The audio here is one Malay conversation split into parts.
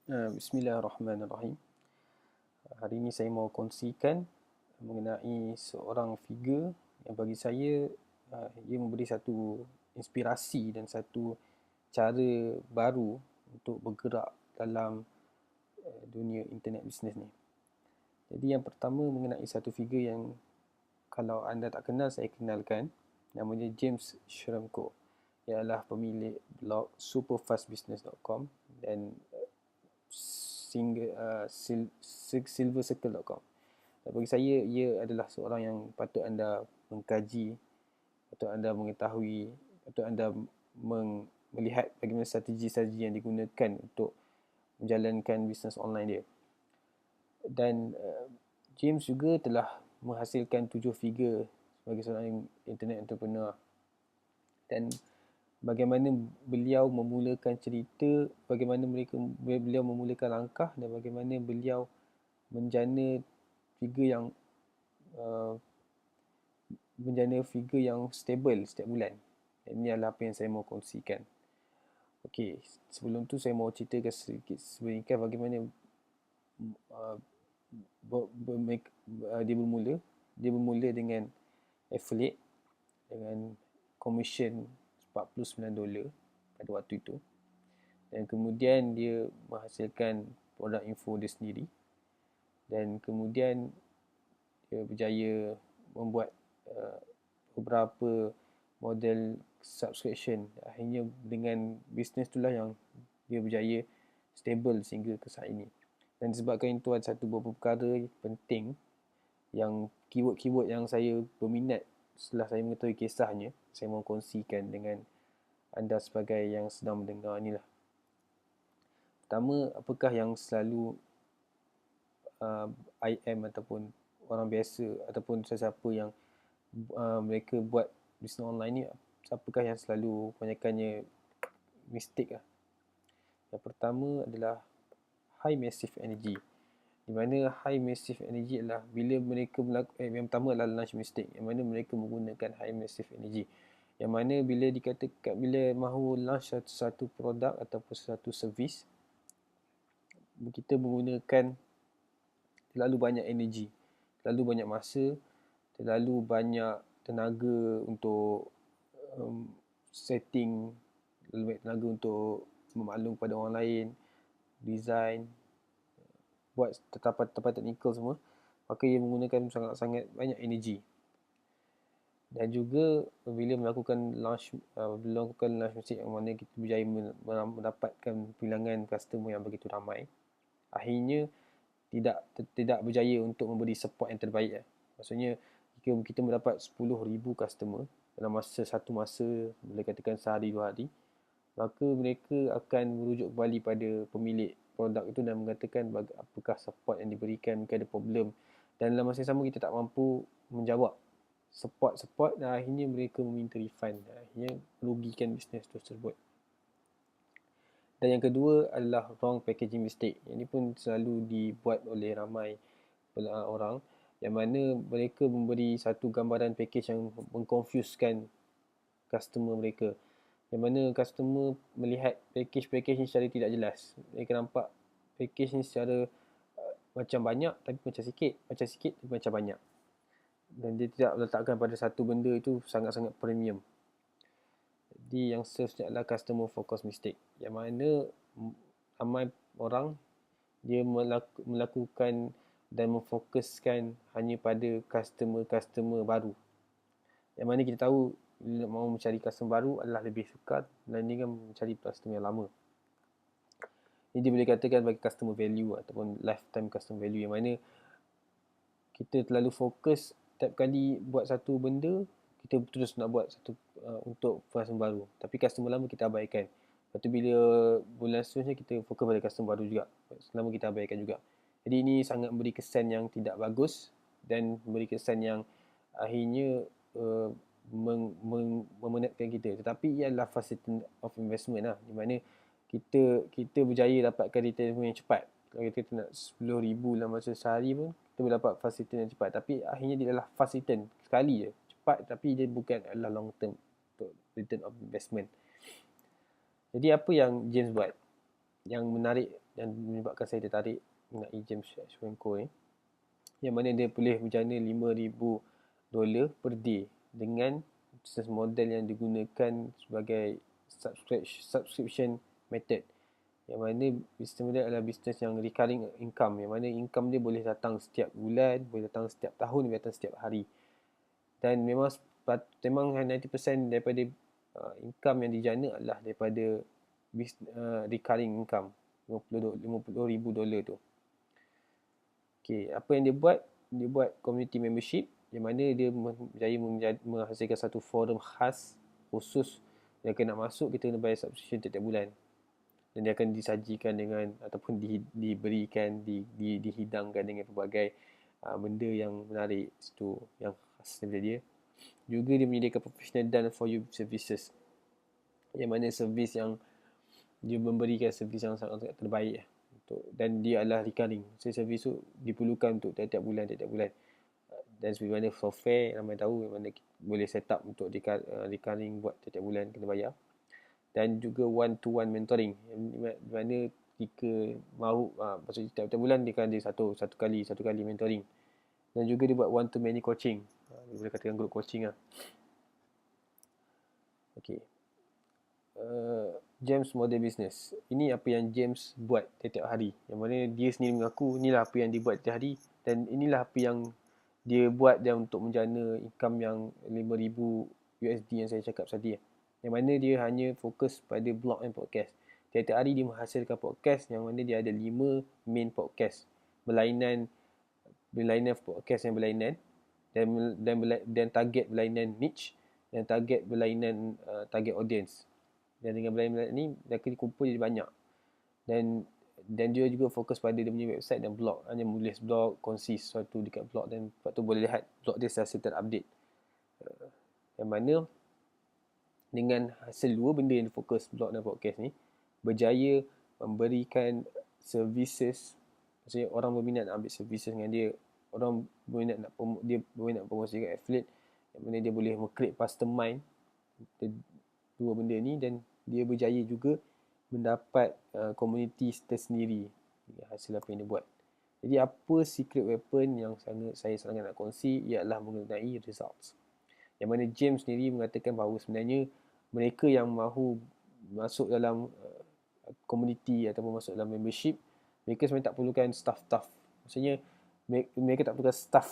Bismillahirrahmanirrahim. Hari ini saya mau kongsikan mengenai seorang figure yang bagi saya ia memberi satu inspirasi dan satu cara baru untuk bergerak dalam dunia internet bisnes ni. Jadi yang pertama mengenai satu figure yang kalau anda tak kenal, saya kenalkan. Namanya James Schramko. Ia adalah pemilik blog superfastbusiness.com dan silvercircle.com. Dan bagi saya, ia adalah seorang yang patut anda mengkaji, patut anda mengetahui, patut anda melihat bagaimana strategi-strategi yang digunakan untuk menjalankan bisnes online dia. Dan James juga telah menghasilkan 7 figure sebagai seorang internet entrepreneur. Dan bagaimana beliau memulakan cerita, bagaimana beliau memulakan langkah dan bagaimana beliau menjana figure yang stable setiap bulan. Dan ini adalah apa yang saya mau kongsikan. Okey, sebelum tu saya mau ceritakan sedikit sebenarnya bagaimana dia bermula. Dia bermula dengan affiliate dengan commission $49 pada waktu itu. Dan kemudian dia menghasilkan produk info dia sendiri. Dan kemudian dia berjaya membuat beberapa model subscription. Akhirnya dengan bisnes itulah yang dia berjaya stable sehingga ke saat ini. Dan disebabkan itu ada satu beberapa perkara penting yang keyword-keyword yang saya berminat setelah saya mengetahui kisahnya, saya mahu kongsikan dengan anda sebagai yang sedang mendengar inilah. Pertama, apakah yang selalu IM ataupun orang biasa ataupun sesiapa yang mereka buat bisnes online ni, apakah yang selalu kebanyakannya mistake lah. Yang pertama adalah high massive energy. Di mana high massive energy adalah bila mereka yang pertama adalah launch mistake, yang mana mereka menggunakan high massive energy. Yang mana bila dikatakan, bila mahu launch satu produk ataupun satu servis, kita menggunakan terlalu banyak energi, terlalu banyak masa, terlalu banyak tenaga untuk setting, terlalu banyak tenaga untuk memaklum kepada orang lain, design, buat tetapan-tetapan teknikal semua, maka ia menggunakan sangat-sangat banyak energi. Dan juga bila melakukan launch mistake yang mana kita berjaya mendapatkan bilangan customer yang begitu ramai, akhirnya tidak berjaya untuk memberi support yang terbaik. Maksudnya jika kita mendapat 10,000 customer dalam satu masa, boleh katakan sehari 2 hari, maka mereka akan merujuk kembali pada pemilik produk itu dan mengatakan apakah support yang diberikan, mungkin ada problem, dan dalam masa yang sama kita tak mampu menjawab support dan akhirnya mereka meminta refund, akhirnya merugikan bisnes tersebut. Dan yang kedua adalah wrong packaging mistake. Ini pun selalu dibuat oleh ramai orang, yang mana mereka memberi satu gambaran package yang mengconfusekan customer mereka, yang mana customer melihat package ni secara tidak jelas. Mereka nampak package ni secara macam banyak tapi macam sikit, macam sikit tapi macam banyak. Dan dia tidak letakkan pada satu benda itu sangat-sangat premium. Jadi yang seterusnya adalah customer focus mistake, yang mana ramai orang dia melakukan dan memfokuskan hanya pada customer baru. Yang mana kita tahu bila mahu mencari customer baru adalah lebih sukar dibandingkan mencari customer yang lama. Ini boleh katakan bagi customer value ataupun lifetime customer value, yang mana kita terlalu fokus setiap kali buat satu benda, kita terus nak buat satu untuk customer baru. Tapi customer lama kita abaikan. Lepas tu bila bulan seterusnya kita fokus pada customer baru juga. Selama kita abaikan juga. Jadi ini sangat memberi kesan yang tidak bagus dan memberi kesan yang akhirnya memenatkan kita. Tetapi ia adalah facility of investment lah, di mana kita berjaya dapatkan return yang cepat. Kalau kita nak 10,000 dalam masa sehari pun, kita boleh dapat fast return yang cepat. Tapi akhirnya dia adalah fast return sekali je, cepat, tapi dia bukan adalah long term untuk return of investment. Jadi apa yang James buat? yang menarik yang menyebabkan saya tertarik mengenai James Franco ni, yang mana dia boleh berjana $5,000 per day dengan business model yang digunakan sebagai subscription method, yang mana bisnes model adalah bisnes yang recurring income, yang mana income dia boleh datang setiap bulan, boleh datang setiap tahun, boleh datang setiap hari. Dan memang 90% daripada income yang dijana adalah daripada recurring income, $50,000 tu. Okay, apa yang dia buat? Dia buat community membership, yang mana dia berjaya menghasilkan satu forum khas khusus yang kena masuk, kita kena bayar subscription tiap bulan. Dan dia akan disajikan dengan ataupun diberikan, dihidangkan dengan pelbagai benda yang menarik situ, yang khas daripada dia. Juga dia menyediakan professional done for you services, yang mana servis yang dia memberikan servis yang sangat terbaik dan dia adalah recurring. Servis tu diperlukan untuk tiap-tiap bulan. Dan sebagaimana software ramai tahu, mana boleh set up untuk recurring buat tiap-tiap bulan kena bayar. Dan juga one-to-one mentoring, di mana jika mahu maksudnya tiap-tiap bulan dia akan ada satu kali mentoring. Dan juga dia buat one-to-many coaching, dia boleh katakan group coaching lah. Okay. James model business. Ini apa yang James buat tiap-tiap hari. Yang mana dia sendiri mengaku inilah apa yang dia buat tiap hari, dan inilah apa yang dia buat dia untuk menjana income yang $5,000 yang saya cakap tadi. Yang mana dia hanya fokus pada blog dan podcast. Tiap-tiap hari dia menghasilkan podcast, yang mana dia ada 5 main podcast berlainan podcast yang berlainan, dan target berlainan niche, dan target berlainan target audience. Dan dengan berlainan ni mereka dikumpul jadi banyak. Dan dia juga fokus pada dia punya website dan blog. Hanya menulis blog, kongsi sesuatu dekat blog, dan lepas tu boleh lihat blog dia sentiasa terupdate. Yang mana dengan hasil dua benda yang fokus, blog dan podcast ni, berjaya memberikan services. Maksudnya orang berminat nak ambil services dengan dia, orang berminat nak promosikan affiliate, yang mana dia boleh create mastermind dua benda ni, dan dia berjaya juga mendapat komuniti tersendiri hasil apa yang dia buat. Jadi apa secret weapon yang saya sangat nak kongsi ialah mengenai results. Yang mana James sendiri mengatakan bahawa sebenarnya mereka yang mahu masuk dalam komuniti ataupun masuk dalam membership, mereka sebenarnya tak perlukan staff. Maksudnya mereka tak perlukan staff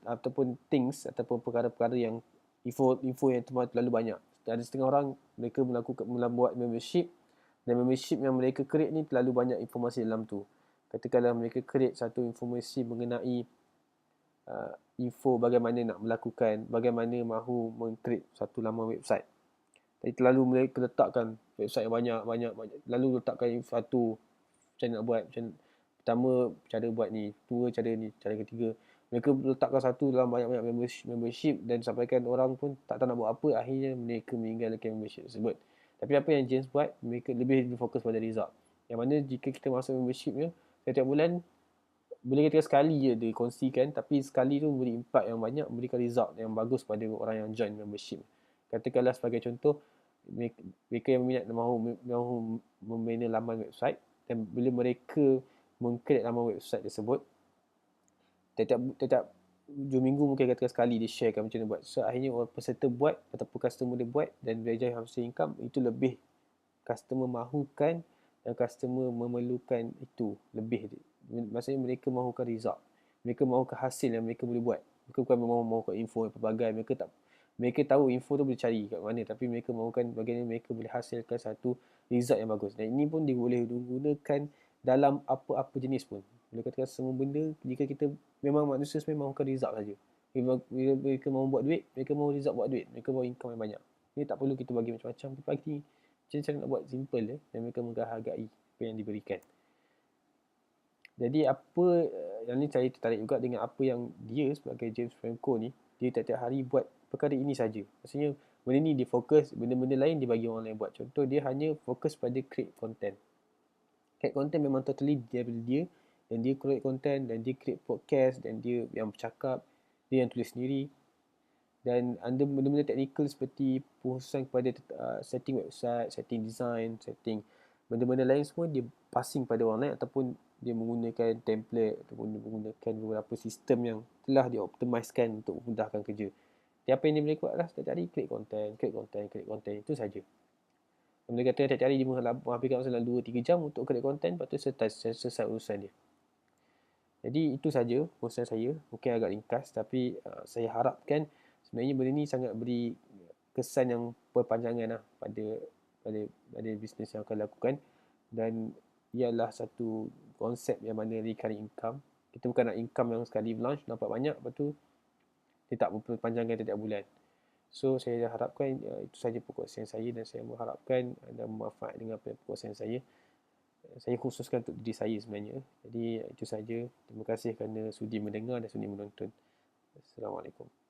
ataupun things ataupun perkara-perkara yang info yang terlalu banyak. Ada setengah orang mereka membuat membership, dan membership yang mereka create ni terlalu banyak informasi dalam tu. Katakanlah mereka create satu informasi mengenai info bagaimana nak melakukan, bagaimana mahu meng-create satu laman website. Tapi terlalu mereka letakkan website yang banyak. Lalu letakkan satu macam nak buat. Pertama cara buat ni, dua cara ni, cara ketiga. Mereka letakkan satu dalam banyak-banyak membership, dan sampaikan orang pun tak tahu nak buat apa, akhirnya mereka meninggalkan membership tersebut. Tapi apa yang James buat, mereka lebih fokus pada result. Yang mana jika kita masuk membershipnya, setiap bulan boleh kata sekali je dia kongsikan, tapi sekali tu beri impact yang banyak, berikan result yang bagus pada orang yang join membership. Katakanlah sebagai contoh, mereka yang minat mahu membina laman website, dan bila mereka mengcreate laman website tersebut, tiap 2 minggu mungkin katakan sekali dia sharekan macam mana buat. So akhirnya orang peserta buat ataupun customer dia buat, dan belajar hasil income itu lebih customer mahukan, dan customer memerlukan itu lebih. Maksudnya mereka mahukan result, mereka mahukan hasil yang mereka boleh buat. Mereka bukan mahukan info yang pelbagai. Mereka tahu info tu boleh cari kat mana, tapi mereka mahukan bagaimana mereka boleh hasilkan satu result yang bagus. Dan ini pun dia boleh digunakan dalam apa-apa jenis pun. Boleh katakan semua benda, jika kita memang manusia sebenarnya mahukan result saja. Bila mereka mahu buat duit, mereka mahu result buat duit, mereka mahu income yang banyak. Ini tak perlu kita bagi macam-macam, kita bagi macam nak buat simple dan mereka menghargai apa yang diberikan. Jadi apa yang ni saya tertarik juga dengan apa yang dia sebagai James Franco ni, dia tiap-tiap hari buat perkara ini saja. Maksudnya benda ni dia fokus, benda-benda lain dia bagi orang lain buat. Contoh dia hanya fokus pada create content. Create content memang totally daripada dia, dan dia create content, dan dia create podcast, dan dia yang bercakap, dia yang tulis sendiri. Dan ada benda-benda teknikal seperti pengkhususan kepada setting website, setting design, setting benda-benda lain semua dia passing pada orang lain, ataupun dia menggunakan template ataupun dia menggunakan beberapa sistem yang telah dioptimiskan untuk memudahkan kerja. Jadi apa yang dia boleh buat adalah setiap hari create content. Itu saja. Dia kata setiap hari dia menghabiskan masa dalam 2-3 jam untuk create content, lepas tu selesai urusan dia. Jadi itu saja urusan saya. Mungkin agak ringkas, tapi saya harapkan sebenarnya benda ni sangat beri kesan yang berpanjangan lah pada bisnes yang akan lakukan, dan ialah satu konsep yang mana recurring income. Kita bukan nak income yang sekali launch nampak banyak, lepas tu dia tak berpanjangan setiap bulan. So saya harapkan itu saja perkongsian saya, dan saya mengharapkan anda bermanfaat dengan perkongsian saya. Saya khususkan untuk diri saya sebenarnya. Jadi itu saja. Terima kasih kerana sudi mendengar dan sudi menonton. Assalamualaikum.